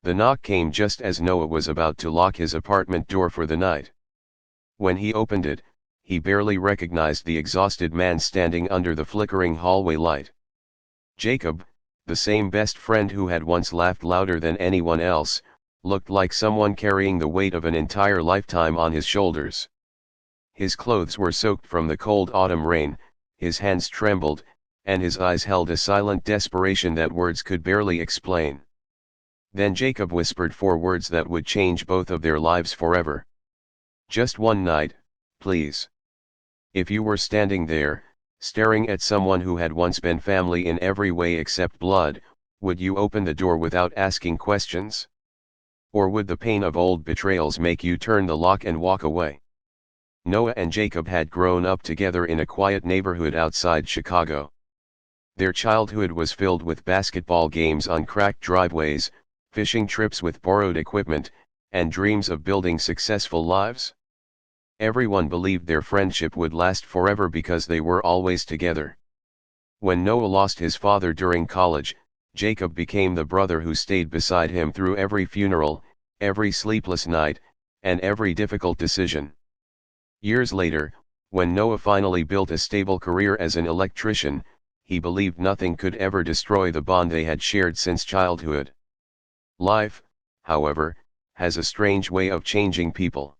The knock came just as Noah was about to lock his apartment door for the night. When he opened it, he barely recognized the exhausted man standing under the flickering hallway light. Jacob, the same best friend who had once laughed louder than anyone else, looked like someone carrying the weight of an entire lifetime on his shoulders. His clothes were soaked from the cold autumn rain, his hands trembled, and his eyes held a silent desperation that words could barely explain. Then Jacob whispered 4 words that would change both of their lives forever. "Just one night, please. If you were standing there, staring at someone who had once been family in every way except blood, would you open the door without asking questions? Or would the pain of old betrayals make you turn the lock and walk away?" Noah and Jacob had grown up together in a quiet neighborhood outside Chicago. Their childhood was filled with basketball games on cracked driveways, fishing trips with borrowed equipment, and dreams of building successful lives. Everyone believed their friendship would last forever because they were always together. When Noah lost his father during college, Jacob became the brother who stayed beside him through every funeral, every sleepless night, and every difficult decision. Years later, when Noah finally built a stable career as an electrician, he believed nothing could ever destroy the bond they had shared since childhood. Life, however, has a strange way of changing people.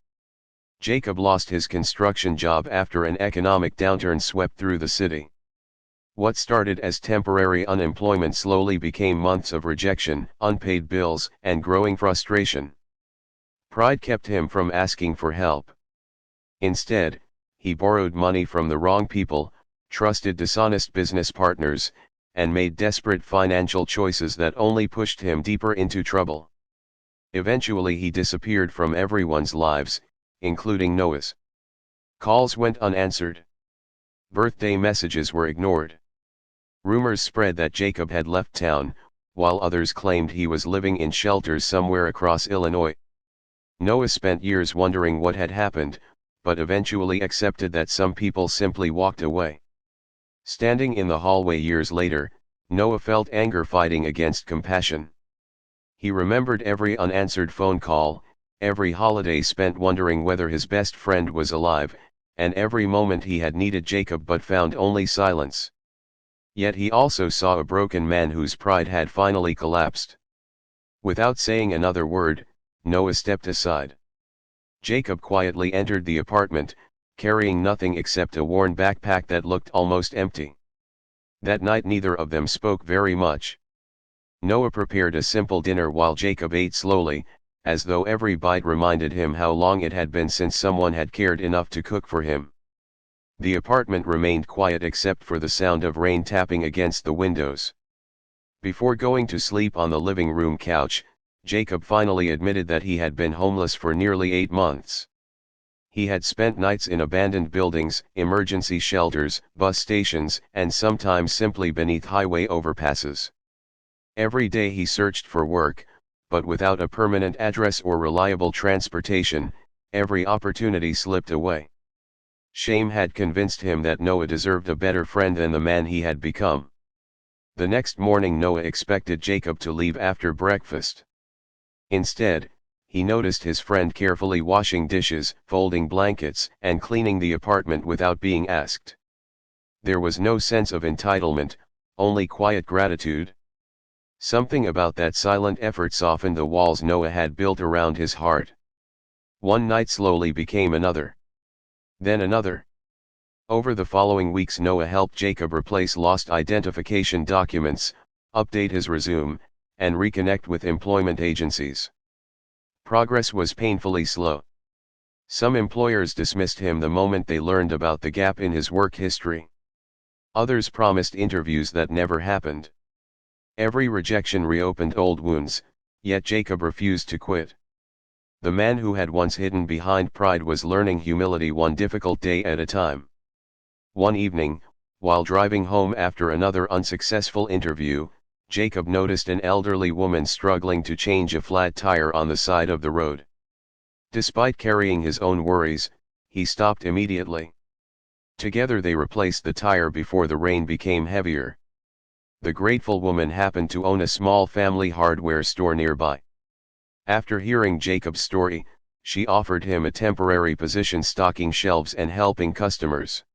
Jacob lost his construction job after an economic downturn swept through the city. What started as temporary unemployment slowly became months of rejection, unpaid bills, and growing frustration. Pride kept him from asking for help. Instead, he borrowed money from the wrong people, trusted dishonest business partners, and made desperate financial choices that only pushed him deeper into trouble. Eventually he disappeared from everyone's lives, including Noah's. Calls went unanswered. Birthday messages were ignored. Rumors spread that Jacob had left town, while others claimed he was living in shelters somewhere across Illinois. Noah spent years wondering what had happened, but eventually accepted that some people simply walked away. Standing in the hallway years later, Noah felt anger fighting against compassion. He remembered every unanswered phone call, every holiday spent wondering whether his best friend was alive, and every moment he had needed Jacob but found only silence. Yet he also saw a broken man whose pride had finally collapsed. Without saying another word, Noah stepped aside. Jacob quietly entered the apartment, carrying nothing except a worn backpack that looked almost empty. That night neither of them spoke very much. Noah prepared a simple dinner while Jacob ate slowly, as though every bite reminded him how long it had been since someone had cared enough to cook for him. The apartment remained quiet except for the sound of rain tapping against the windows. Before going to sleep on the living room couch, Jacob finally admitted that he had been homeless for nearly 8 months. He had spent nights in abandoned buildings, emergency shelters, bus stations, and sometimes simply beneath highway overpasses. Every day he searched for work, but without a permanent address or reliable transportation, every opportunity slipped away. Shame had convinced him that Noah deserved a better friend than the man he had become. The next morning Noah expected Jacob to leave after breakfast. Instead, he noticed his friend carefully washing dishes, folding blankets, and cleaning the apartment without being asked. There was no sense of entitlement, only quiet gratitude. Something about that silent effort softened the walls Noah had built around his heart. One night slowly became another. Then another. Over the following weeks Noah helped Jacob replace lost identification documents, update his resume, and reconnect with employment agencies. Progress was painfully slow. Some employers dismissed him the moment they learned about the gap in his work history. Others promised interviews that never happened. Every rejection reopened old wounds, yet Jacob refused to quit. The man who had once hidden behind pride was learning humility one difficult day at a time. One evening, while driving home after another unsuccessful interview, Jacob noticed an elderly woman struggling to change a flat tire on the side of the road. Despite carrying his own worries, he stopped immediately. Together they replaced the tire before the rain became heavier. The grateful woman happened to own a small family hardware store nearby. After hearing Jacob's story, she offered him a temporary position stocking shelves and helping customers.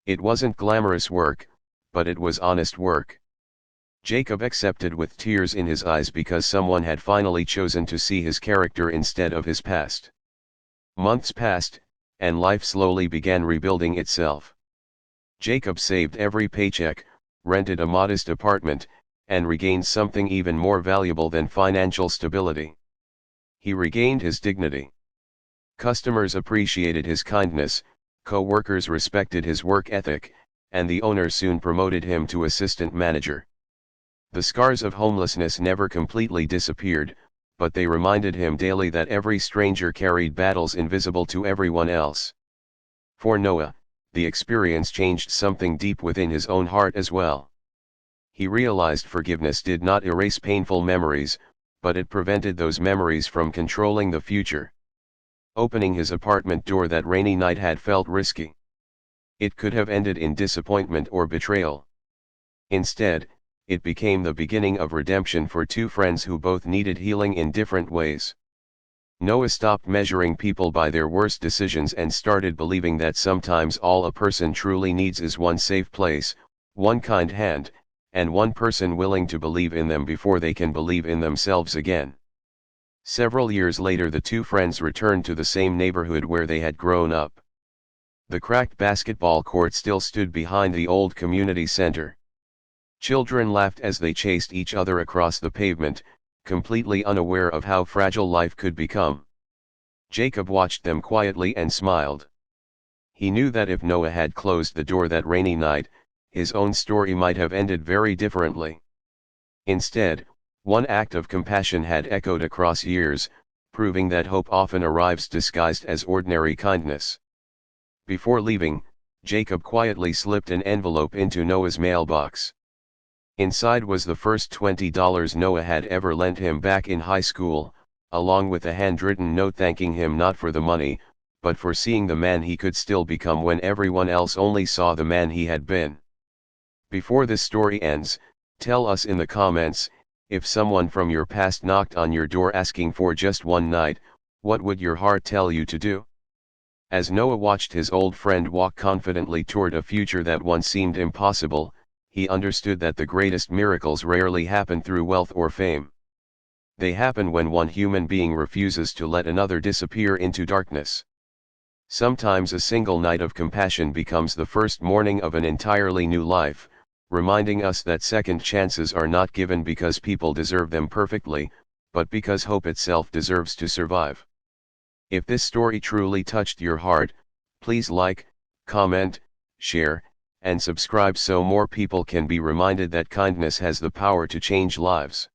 It wasn't glamorous work, but it was honest work. Jacob accepted with tears in his eyes because someone had finally chosen to see his character instead of his past. Months passed, and life slowly began rebuilding itself. Jacob saved every paycheck, rented a modest apartment, and regained something even more valuable than financial stability. He regained his dignity. Customers appreciated his kindness, co-workers respected his work ethic, and the owner soon promoted him to assistant manager. The scars of homelessness never completely disappeared, but they reminded him daily that every stranger carried battles invisible to everyone else. For Noah, the experience changed something deep within his own heart as well. He realized forgiveness did not erase painful memories, but it prevented those memories from controlling the future. Opening his apartment door that rainy night had felt risky. It could have ended in disappointment or betrayal. Instead, it became the beginning of redemption for two friends who both needed healing in different ways. Noah stopped measuring people by their worst decisions and started believing that sometimes all a person truly needs is one safe place, one kind hand, and one person willing to believe in them before they can believe in themselves again. Several years later, the two friends returned to the same neighborhood where they had grown up. The cracked basketball court still stood behind the old community center. Children laughed as they chased each other across the pavement, completely unaware of how fragile life could become. Jacob watched them quietly and smiled. He knew that if Noah had closed the door that rainy night, his own story might have ended very differently. Instead, one act of compassion had echoed across years, proving that hope often arrives disguised as ordinary kindness. Before leaving, Jacob quietly slipped an envelope into Noah's mailbox. Inside was the first $20 Noah had ever lent him back in high school, along with a handwritten note thanking him not for the money, but for seeing the man he could still become when everyone else only saw the man he had been. Before this story ends, tell us in the comments, if someone from your past knocked on your door asking for just one night, what would your heart tell you to do? As Noah watched his old friend walk confidently toward a future that once seemed impossible, he understood that the greatest miracles rarely happen through wealth or fame. They happen when one human being refuses to let another disappear into darkness. Sometimes a single night of compassion becomes the first morning of an entirely new life, reminding us that second chances are not given because people deserve them perfectly, but because hope itself deserves to survive. If this story truly touched your heart, please like, comment, share, and subscribe so more people can be reminded that kindness has the power to change lives.